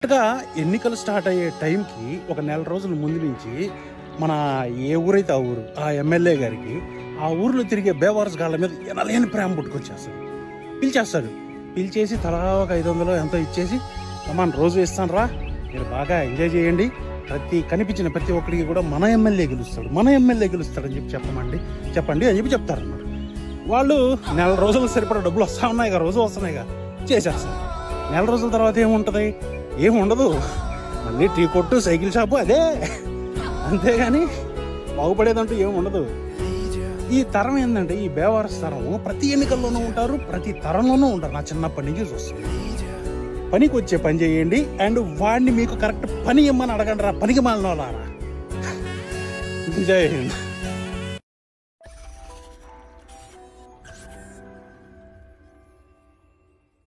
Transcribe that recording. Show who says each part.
Speaker 1: కరెక్ట్గా ఎన్నికలు స్టార్ట్ అయ్యే టైంకి ఒక నెల రోజుల ముందు నుంచి మన ఏ ఊరైతే ఆ ఊరు ఆ ఎమ్మెల్యే గారికి ఆ ఊర్లో తిరిగే బేవారస్ గాళ్ళ మీద ఎనలేని ప్రేమ పుట్టుకొచ్చేస్తాడు. పిలిచేసి తలా ఒక 500 ఎంతో ఇచ్చేసి మన రోజు ఇస్తాను రా, మీరు బాగా ఎంజాయ్ చేయండి, కనిపించిన ప్రతి ఒక్కరికి కూడా మన ఎమ్మెల్యే గెలుస్తాడని చెప్పండి అని చెప్పి చెప్తారన్నమాట. వాళ్ళు నెల రోజులు సరిపడా డబ్బులు వస్తూ ఉన్నాయిగా, రోజు వస్తున్నాయిగా, చేసేస్తారు. నెల రోజుల తర్వాత ఏముంటుంది? ఏముండదు, మళ్ళీ టీ కొట్టు, సైకిల్ షాపు, అదే, అంతేగాని బాగుపడేదంటూ ఏముండదు. ఈ తరం ఏంటంటే ఈ బేవారస్ తరం ప్రతి ఎన్నికల్లోనూ ఉంటారు, ప్రతి తరంలోనూ ఉంటారు. నా చిన్నప్పటి నుంచి చూస్తుంది. పనికి వచ్చే పని చేయండి అండ్ వాడిని మీకు కరెక్ట్ పని ఇమ్మని అడగండి రా, పనికి మాలిన వాళ్ళారా. జై హింద్.